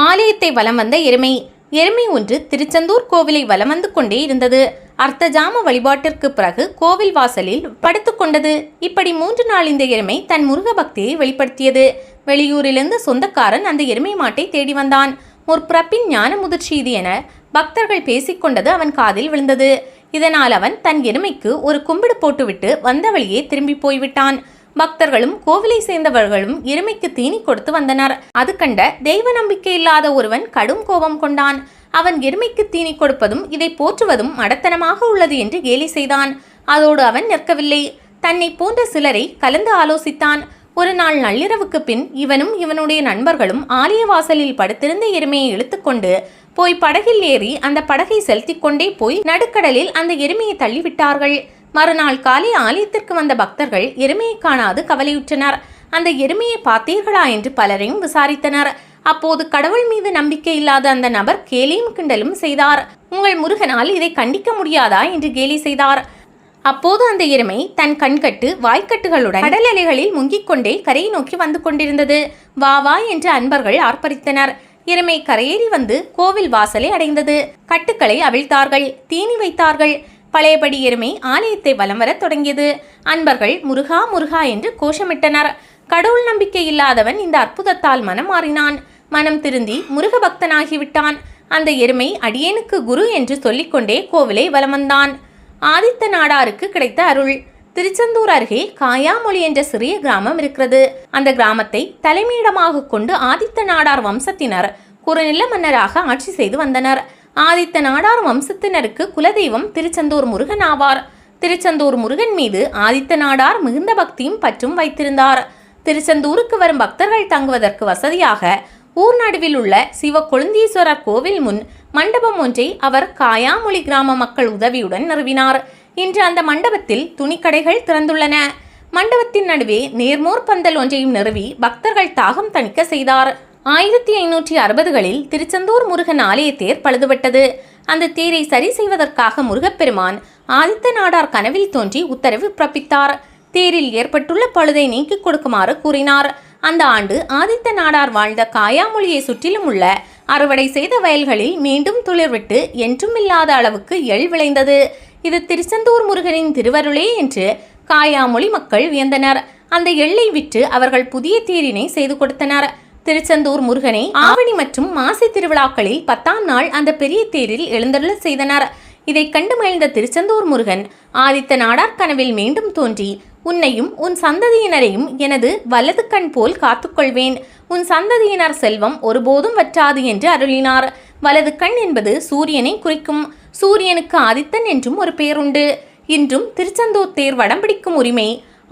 ஆலயத்தை வலம் வந்த எருமை. எருமை ஒன்று திருச்செந்தூர் கோவிலை வலம் வந்து கொண்டே இருந்தது. அர்த்தஜாம வழிபாட்டிற்கு பிறகு கோவில் வாசலில் படுத்துக்கொண்டது. இப்படி 3 நாள் இந்த எருமை தன் முருக பக்தியை வெளிப்படுத்தியது. வெளியூரிலிருந்து சொந்தக்காரன் அந்த எருமை மாட்டை தேடி வந்தான். முற்பிறப்பின் ஞான முதிர்ச்சி இது என பக்தர்கள் பேசிக்கொண்டது அவன் காதில் விழுந்தது. இதனால் அவன் தன் எருமைக்கு ஒரு கும்பிடு போட்டுவிட்டு வந்த வழியே திரும்பி போய்விட்டான். பக்தர்களும் கோவிலை சேர்ந்தவர்களும் எருமைக்கு தீனி கொடுத்து வந்தனர். அது கண்ட தெய்வ நம்பிக்கை இல்லாத ஒருவன் கடும் கோபம் கொண்டான். அவன் எருமைக்கு தீனி கொடுப்பதும் இதை போற்றுவதும் மடத்தனமாக உள்ளது என்று கேலி செய்தான். அதோடு அவன் நிற்கவில்லை. தன்னை போன்ற சிலரை கலந்து ஆலோசித்தான். ஒரு நாள் நள்ளிரவுக்கு பின் இவனும் இவனுடைய நண்பர்களும் ஆலய வாசலில் படுத்திருந்த எருமையை இழுத்துக்கொண்டு போய் படகில் ஏறி அந்த படகை செலுத்தி கொண்டே போய் நடுக்கடலில் அந்த எருமையை தள்ளிவிட்டார்கள். மறுநாள் காலை ஆலயத்திற்கு வந்த பக்தர்கள் எருமையை காணாது கவலையுற்றனர். அந்த எருமையை பார்த்தீர்களா என்று பலரையும் விசாரித்தனர். அப்போது கடவுள் மீது நம்பிக்கை இல்லாத அந்த நபர் கேலியும் கிண்டலும் செய்தார். உங்கள் முருகனால் இதை கண்டிக்க முடியாதா என்று கேலி செய்தார். அப்போது அந்த எருமை தன் கண்கட்டு வாய்க்கட்டுகளுடன் கடல் அலைகளில் முங்கிக் கொண்டே கரையை நோக்கி வந்து கொண்டிருந்தது. வா வா என்று அன்பர்கள் ஆர்ப்பரித்தனர். எருமை கரையேறி வந்து கோவில் வாசலை அடைந்தது. கட்டுக்களை அவிழ்த்தார்கள், தீனி வைத்தார்கள். பழையபடி எருமை ஆலயத்தை வலம் வர தொடங்கியது. அன்பர்கள் முருகா முருகா என்று கோஷமிட்டனர். கடவுள் நம்பிக்கை இல்லாதவன் இந்த அற்புதத்தால் மனம் மாறினான். மனம் திருந்தி முருக பக்தனாகிவிட்டான். அந்த எருமை அடியேனுக்கு குரு என்று சொல்லிக்கொண்டே கோவிலை வலம் வந்தான். ஆதித்த நாடாருக்கு கிடைத்த அருள். திருச்செந்தூர் அருகே காயாமொழி என்ற சிறிய கிராமம் இருக்கிறது. அந்த கிராமத்தை தலைமையிடமாக கொண்டு ஆதித்த நாடார் வம்சத்தினர் குறுநில மன்னராக ஆட்சி செய்து வந்தனர். ஆதித்த நாடார் வம்சத்தினருக்கு குலதெய்வம் திருச்செந்தூர் முருகன் ஆவார். திருச்செந்தூர் முருகன் மீது ஆதித்த நாடார் மிகுந்த பக்தியும் பற்றும் வைத்திருந்தார். திருச்செந்தூருக்கு வரும் பக்தர்கள் தங்குவதற்கு வசதியாக ஊர் நடுவில் உள்ள சிவ கொழுந்தீஸ்வரர் கோவில் முன் மண்டபம் ஒன்றை அவர் காயாமொழி கிராம மக்கள் உதவியுடன் நிறுவினார். இன்று அந்த மண்டபத்தில் துணிக்கடைகள் திறந்துள்ளன. மண்டபத்தின் நடுவே நேர்மோர் பந்தல் ஒன்றையும் நிறுவி பக்தர்கள் தாகம் தணிக்க செய்தார். 1560களில் திருச்செந்தூர் முருகன் ஆலய தேர் பழுதுபட்டது. அந்த தேரை சரி செய்வதற்காக முருகப்பெருமான் ஆதித்த நாடார் கனவில் தோன்றி உத்தரவு பிறப்பித்தார். தேரில் ஏற்பட்டுள்ள பழுதை நீக்கிக் கொடுக்குமாறு கூறினார். அந்த ஆண்டு ஆதித்த நாடார் வாழ்ந்த காயாமொழியை சுற்றிலும் உள்ள அறுவடை செய்த வயல்களில் மீண்டும் துளிர்விட்டு என்றும் இல்லாத அளவுக்கு எள் விளைந்தது. இது திருச்செந்தூர் முருகனின் திருவருளே என்று காயாமொழி மக்கள் வியந்தனர். அந்த எள்ளை விற்று அவர்கள் புதிய தேரினை செய்து கொடுத்தனர். திருச்செந்தூர் முருகனை ஆவணி மற்றும் மாசி திருவிழாக்களில் 10ஆம் நாள் அந்த பெரிய தேரில் எழுந்தருள செய்தனர். இதை கண்டு மகிழ்ந்த திருச்செந்தூர் முருகன் ஆதித்த நாடார் கனவில் மீண்டும் தோன்றி, உன்னையும் உன் சந்ததியினரையும் எனது வலது கண் போல் காத்துக்கொள்வேன். உன் சந்ததியினர் செல்வம் ஒருபோதும் வற்றாது என்று அருளினார். வலது கண் என்பது சூரியனை குறிக்கும். சூரியனுக்கு ஆதித்தன் என்றும் ஒரு பெயருண்டு. இன்றும் திருச்செந்தூர் தேர் வடம் பிடிக்கும் உரிமை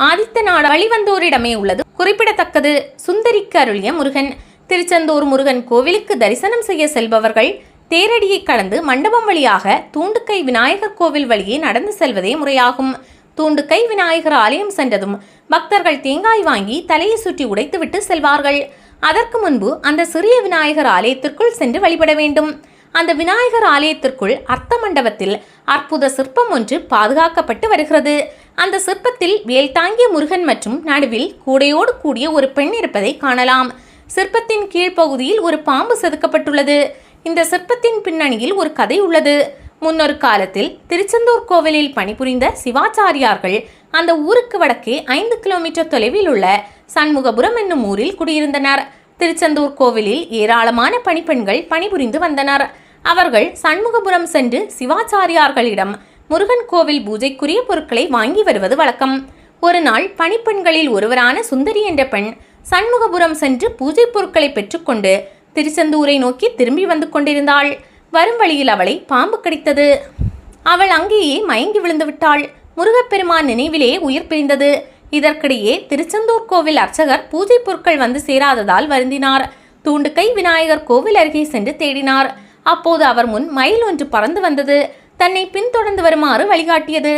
ஆதித்த நாடு வழிவந்தோரிடமே உள்ளது குறிப்பிடத்தக்கது. சுந்தரிக்கு அருளிய முருகன். திருச்செந்தூர் முருகன் கோவிலுக்கு தரிசனம் செய்ய செல்பவர்கள் தேரடியை கடந்து மண்டபம் வழியாக தூண்டுக்கை விநாயகர் கோவில் வழியே நடந்து செல்வதே முறையாகும். தூண்டுக்கை விநாயகர் ஆலயம் சென்றதும் பக்தர்கள் தேங்காய் வாங்கி தலையை சுற்றி உடைத்துவிட்டு செல்வார்கள். அதற்கு முன்பு அந்த சிறிய விநாயகர் ஆலயத்திற்குள் சென்று வழிபட வேண்டும். அந்த விநாயகர் ஆலயத்திற்குள் அர்த்த மண்டபத்தில் அற்புத சிற்பம் ஒன்று பாதுகாக்கப்பட்டு வருகிறது. அந்த சிற்பத்தில் வேல் தாங்கிய முருகன் மற்றும் நடுவில் கூடையோடு கூடிய ஒரு பெண் இருப்பதை காணலாம். சிற்பத்தின் கீழ்ப்பகுதியில் ஒரு பாம்பு செதுக்கப்பட்டுள்ளது. இந்த சிற்பத்தின் பின்னணியில் ஒரு கதை உள்ளது. முன்னொரு காலத்தில் திருச்செந்தூர் கோவிலில் பணிபுரிந்த சிவாச்சாரியார்கள் அந்த ஊருக்கு வடக்கே 5 கிலோமீட்டர் தொலைவில் உள்ள சண்முகபுரம் என்னும் ஊரில் குடியிருந்தனர். திருச்செந்தூர் கோவிலில் ஏராளமான பணிப்பெண்கள் பணிபுரிந்து வந்தனர். அவர்கள் சண்முகபுரம் சென்று சிவாச்சாரியார்களிடம் முருகன் கோவில் பூஜைக்குரிய பொருட்களை வாங்கி வருவது வழக்கம். ஒரு நாள் பணிப்பெண்களில் ஒருவரான சுந்தரி என்ற பெண் சண்முகபுரம் சென்று பூஜை பொருட்களை பெற்றுக்கொண்டு திருச்செந்தூரை நோக்கி திரும்பி வந்து கொண்டிருந்தாள். வரும் வழியில் அவளை பாம்பு கடித்தது. அவள் அங்கேயே மயங்கி விழுந்து விட்டாள். முருகப்பெருமான் நினைவிலே உயிர் பிரிந்தது. இதற்கிடையே திருச்செந்தூர் கோவில் அர்ச்சகர் பூஜை பொருட்கள் வந்து சேராததால் வருந்தினார். தூண்டுக்கை விநாயகர் கோவில் அருகே சென்று தேடினார். அப்போது அவர் முன் மயில் ஒன்று பறந்து வந்தது. தன்னை பின்தொடர்ந்து வருமாறு வழிகாட்டியது.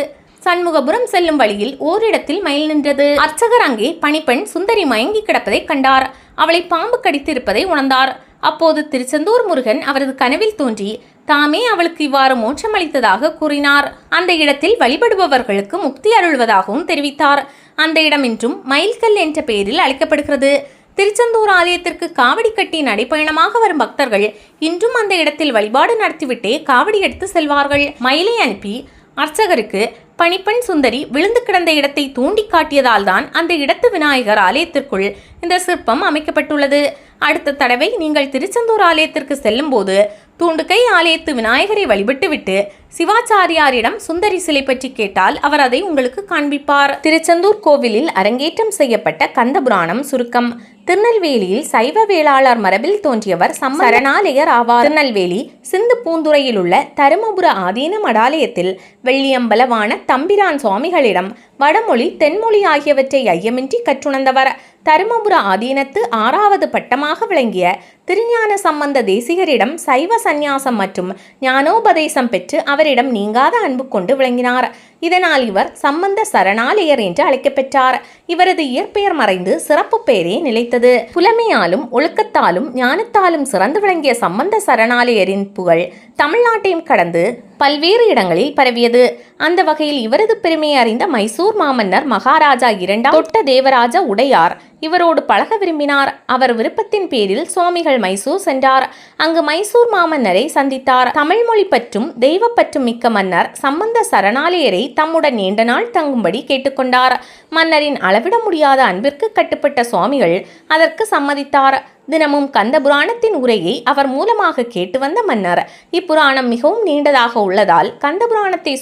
சண்முகபுரம் செல்லும் வழியில் ஓரிடத்தில் மயில் நின்றது. அர்ச்சகர் அங்கே பணிப்பெண் சுந்தரி மயங்கி கிடப்பதை கண்டார். அவளை பாம்பு கடித்திருப்பதை உணர்ந்தார். அப்போது திருச்செந்தூர் முருகன் அவரது கனவில் தோன்றி தாமே அவளுக்கு இவ்வாறு மோட்சம் அளித்ததாக கூறினார். அந்த இடத்தில் வழிபடுபவர்களுக்கு முக்தி அருள்வதாகவும் தெரிவித்தார். அந்த இடம் இன்றும் மயில்கல் என்ற பெயரில் அழைக்கப்படுகிறது. திருச்செந்தூர் ஆலயத்திற்கு காவடி கட்டி நடைபயணமாக வரும் பக்தர்கள் இன்றும் அந்த இடத்தில் வழிபாடு நடத்திவிட்டே காவடி எடுத்து செல்வார்கள். மயிலை அனுப்பி அர்ச்சகருக்கு பணிப்பெண் சுந்தரி விழுந்து கிடந்த இடத்தை தூண்டி காட்டியதால் தான் அந்த இடத்து விநாயகர் ஆலயத்திற்குள் இந்த சிற்பம் அமைக்கப்பட்டுள்ளது. அடுத்த தடவை நீங்கள் திருச்செந்தூர் ஆலயத்திற்கு செல்லும் போது தூண்டுகை ஆலயத்து விநாயகரை வழிபட்டுவிட்டு சிவாச்சாரியாரிடம் சுந்தரி சிலை பற்றி கேட்டால் அவர் அதை உங்களுக்கு காண்பிப்பார். திருச்செந்தூர் கோவிலில் அரங்கேற்றம் செய்யப்பட்ட கந்தபுராணம் சுருக்கம். திருநெல்வேலியில் சைவ வேளாளர் மரபில் தோன்றியவர் சரணாலயர் ஆவார். திருநெல்வேலி சிந்து பூந்துறையில் உள்ள தருமபுர ஆதீன மடாலயத்தில் வெள்ளியம்பலவான தம்பிரான் சுவாமிகளிடம் வடமொழி தென்மொழி ஆகியவற்றை ஐயமின்றி கற்றுணர்ந்தவர். தருமபுர ஆதீனத்து 6வது பட்டமாக விளங்கிய திருஞான சம்பந்த தேசிகரிடம் சைவ சந்நியாசம் மற்றும் ஞானோபதேசம் பெற்று அவரிடம் நீங்காத அன்பு கொண்டு விளங்கினார். இதனால் இவர் சம்பந்த சரணாலயர் என்று அழைக்கப்பெற்றார். இவரது இயற்பெயர் மறைந்து சிறப்பு பெயரே நிலைத்தது. புலமையாலும் ஒழுக்கத்தாலும் ஞானத்தாலும் சிறந்து விளங்கிய சம்பந்த சரணாலயரின் புகழ் தமிழ்நாட்டையும் கடந்து பல்வேறு இடங்களில் பரவியது. அந்த வகையில் இவரது பெருமையை அறிந்த மைசூர் மாமன்னர் மகாராஜா 2ஆம் தொட்ட தேவராஜ உடையார் இவரோடு பழக விரும்பினார். அவர் விருப்பத்தின் பேரில் சுவாமிகள் மைசூர் சென்றார். அங்கு மைசூர் மாமன்னரை சந்தித்தார். தமிழ் மொழி பற்றும் தெய்வ பற்றும் மிக்க மன்னர் சம்பந்த சரணாலயரை தம்முடன் நீண்ட நாள் தங்கும்படி கேட்டுக்கொண்டார். மன்னரின் அளவிட முடியாத அன்பிற்கு கட்டுப்பட்ட சுவாமிகள் அதற்கு சம்மதித்தார். தினமும் கந்த புராணத்தின் உரையை அவர் மூலமாக கேட்டு வந்த மன்னர் இப்புராணம் மிகவும் நீண்டதாக உள்ளதால் கந்த புராணத்தை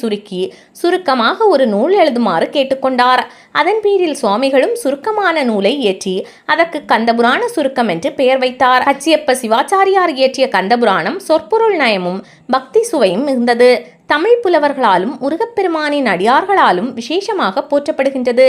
சுருக்கமாக ஒரு நூல் எழுதுமாறு கேட்டுக்கொண்டார். அதன் பேரில் சுவாமிகளும் சுருக்கமான நூலை இயற்றி அதற்கு கந்தபுராண சுருக்கம் என்று பெயர் வைத்தார். அச்சியப்ப சிவாச்சாரியார் இயற்றிய கந்தபுராணம் சொற்பொருள் நயமும் பக்தி சுவையும் இருந்தது. தமிழ் புலவர்களாலும் முருகப்பெருமானின் அடியார்களாலும் விசேஷமாக போற்றப்படுகின்றது.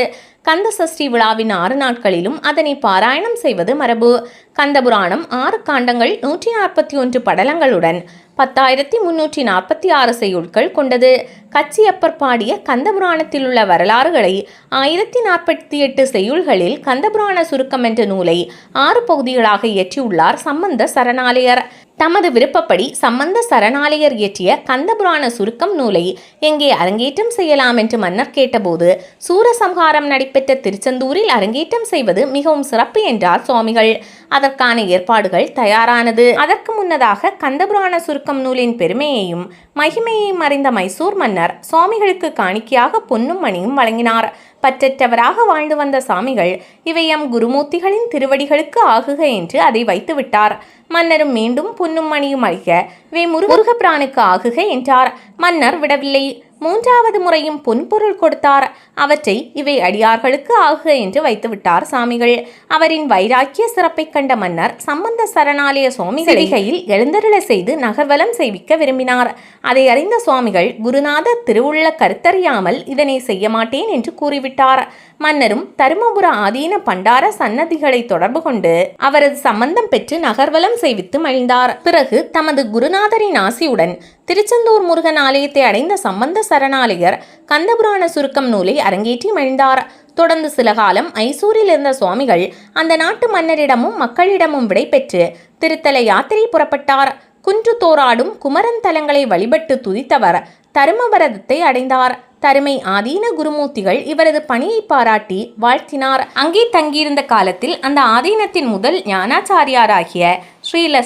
கந்த சஷ்டி விழாவின் 6 நாட்களிலும் அதனை பாராயணம் செய்வது மரபு. கந்தபுராணம் 6 காண்டங்கள் 141 படலங்களுடன் 10,346 செய்யுட்கள் கொண்டது. கச்சியப்பர் பாடிய கந்தபுராணத்தில் உள்ள வரலாறுகளை 1048 செய்யுள்களில் கந்தபுராண சுருக்கம் என்ற நூலை 6 பகுதிகளாக இயற்றியுள்ளார் சம்பந்த சரணாலயர். தமது விருப்பப்படி சம்பந்த சரணாலயர் இயற்றிய கந்தபுராண சுருக்கம் நூலை எங்கே அரங்கேற்றம் செய்யலாம் என்று மன்னர் கேட்டபோது சூரசம்ஹாரம் நடைபெற்ற திருச்செந்தூரில் அரங்கேற்றம் செய்வது மிகவும் சிறப்பு என்றார் சுவாமிகள். அதற்கான ஏற்பாடுகள் தயாரானது. அதற்கு முன்னதாக கந்தபுராண சுருக்கம் நூலின் பெருமையையும் மகிமையையும் அறிந்த மைசூர் மன்னர் சுவாமிகளுக்கு காணிக்கையாக பொன்னும் மணியும் வழங்கினார். பற்றற்றவராக வாழ்ந்து வந்த சாமிகள் இவை எம் குருமூர்த்திகளின் திருவடிகளுக்கு ஆகுக என்று அதை வைத்து விட்டார். மன்னரும் மீண்டும் பொன்னும் மணியும் அளிக்க இவை முருகப்பிரானுக்கு ஆகுக என்றார். மன்னர் விடவில்லை. 3வது முறையும் பொன்பொருள் கொடுத்தார். அவற்றை இவை அடியார்களுக்கு ஆகுக என்று வைத்துவிட்டார் சாமிகள். அவரின் வைராக்கிய சிறப்பை கண்ட மன்னர் சம்பந்த சரணாலய சுவாமிகளிகையில் எழுந்தருள செய்து நகர்வலம் செய்விக்க விரும்பினார். அதை அறிந்த சுவாமிகள் குருநாதர் திருவுள்ள கருத்தறியாமல் இதனை செய்ய மாட்டேன் என்று கூறிவிட்டார். மன்னரும் தருமபுர ஆதீன பண்டார சன்னதிகளை தொடர்பு கொண்டு அவரது சம்பந்தம் பெற்று நகர்வலம் செய்வித்து மகிழ்ந்தார். பிறகு தமது குருநாதரின் ஆசியுடன் திருச்செந்தூர் முருகன் ஆலயத்தை அடைந்த சம்பந்த சரணாலயர் கந்தபுராண சுருக்கம் நூலை அரங்கேற்றி மகிழ்ந்தார். தொடர்ந்து சில காலம் மைசூரில் இருந்த சுவாமிகள் அந்த நாட்டு மன்னரிடமும் மக்களிடமும் விடை பெற்று திருத்தல யாத்திரை புறப்பட்டார். குன்று தோராடும் குமரன் தலங்களை வழிபட்டு துதித்தவர் தருமபரதத்தை அடைந்தார். தருமை ஆதீன குருமூர்த்திகள் இவரது பணியை பாராட்டி வாழ்த்தினார். அங்கே தங்கியிருந்த காலத்தில் அந்த ஆதீனத்தின் முதல் ஞானாச்சாரியாராகிய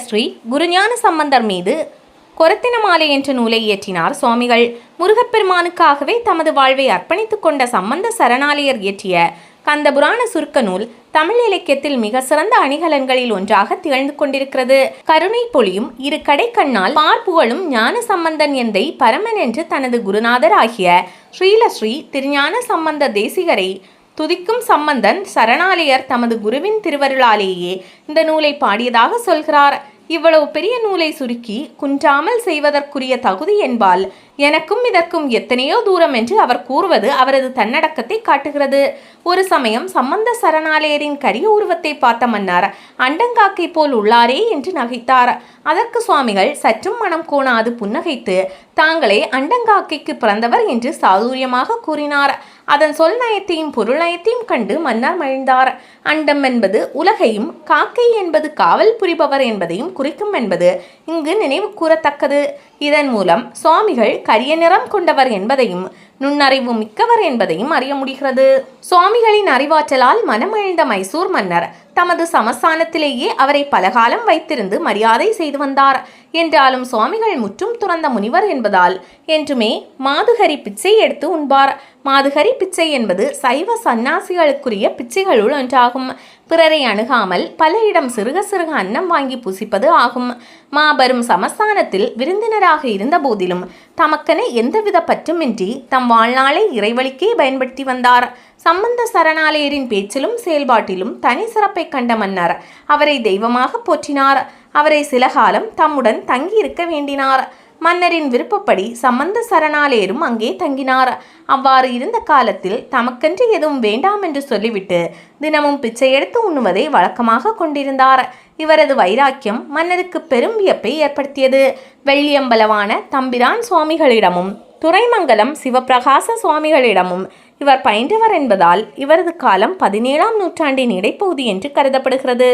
ஸ்ரீ குருஞான சம்பந்தர் மீது கொரத்தின மாலை என்ற நூலை இயற்றினார் சுவாமிகள். முருகப்பெருமானுக்காகவே தமது வாழ்வை அர்ப்பணித்துக் கொண்ட சம்பந்த சரணாலயர் இயற்றிய கந்தபுராண சுருக்க நூல் தமிழ் இலக்கியத்தில் மிக சிறந்த அணிகலன்களில் ஒன்றாக திகழ்ந்து கொண்டிருக்கிறது. கருணை பொழியும் இரு கடை கண்ணால் பார்ப்புகளும் ஞான சம்பந்தன் எந்தை பரமன் என்று தனது குருநாதர் ஆகிய ஸ்ரீ திருஞான சம்பந்த தேசிகரை துதிக்கும் சம்பந்தன் சரணாலயர் தமது குருவின் திருவருளாலேயே இந்த நூலை பாடியதாக சொல்கிறார். இவ்வளவு பெரிய நூலை சுருக்கி குன்றாமல் செய்வதற்குரிய தகுதி என்பால் எனக்கும் இதற்கும் எத்தனையோ தூரம் என்று அவர் கூறுவது அவரது தன்னடக்கத்தை காட்டுகிறது. ஒரு சமயம் சம்பந்த சரணாலயரின் கரிய உருவத்தை பார்த்த மன்னர் அண்டங்காக்கை போல் உள்ளாரே என்று நகைத்தார். அதற்கு சுவாமிகள் சற்றும் மனம் கோணாது புன்னகைத்து தாங்களே அண்டங்காக்கைக்கு பிறந்தவர் என்று சாதுரியமாக கூறினார். அதன் சொல் நயத்தையும் பொருள் நயத்தையும் கண்டு மன்னர் மகிழ்ந்தார். அண்டம் என்பது உலகையும் காக்கை என்பது காவல் புரிபவர் என்பதையும் குறிக்கும் என்பது இங்கு நினைவு கூறத்தக்கது. இதன் மூலம் சுவாமிகள் கரிய நிறம் கொண்டவர் என்பதையும் நுண்ணறிவு மிக்கவர் என்பதையும் அறிய முடிகிறது. சுவாமிகளின் அறிவாற்றலால் மனமகிழ்ந்த மைசூர் மன்னர் தமது சமஸ்தானத்திலேயே அவரை பலகாலம் வைத்திருந்து மரியாதை செய்து வந்தார். என்றாலும் சுவாமிகள் முற்றும் துறந்த முனிவர் என்பதால் என்றுமே மாதுகரி பிச்சை எடுத்து உண்பார். மாதுகரி பிச்சை என்பது சைவ சந்நியாசிகளுக்குரிய பிச்சைகளுள் ஒன்றாகும். பிறரை அணுகாமல் பலரிடம் சிறுக சிறுக அன்னம் வாங்கி புசிப்பது ஆகும். மாபெரும் சமஸ்தானத்தில் விருந்தினராக இருந்த போதிலும் தமக்கென எந்தவித பற்றுமின்றி தம் வாழ்நாளை இறைவழிக்கே பயன்படுத்தி வந்தார். சம்பந்த சரணாலயரின் பேச்சிலும் செயல்பாட்டிலும் தனி சிறப்பை கண்ட மன்னர் அவரை தெய்வமாக போற்றினார். அவரை சில காலம் தம்முடன் தங்கியிருக்க வேண்டினார். மன்னரின் விருப்பப்படி சம்பந்த சரணாலயரும் அங்கே தங்கினார். அவ்வாறு இருந்த காலத்தில் தமக்கென்று எதுவும் வேண்டாம் என்று சொல்லிவிட்டு தினமும் பிச்சை எடுத்து உண்ணுவதை வழக்கமாக கொண்டிருந்தார். இவரது வைராக்கியம் மன்னருக்கு பெரும் வியப்பை ஏற்படுத்தியது. வெள்ளியம்பலவான தம்பிரான் சுவாமிகளிடமும் துரைமங்கலம் சிவப்பிரகாச சுவாமிகளிடமும் இவர் பயின்றவர் என்பதால் இவரது காலம் 17ஆம் நூற்றாண்டின் இடைப்பகுதி என்று கருதப்படுகிறது.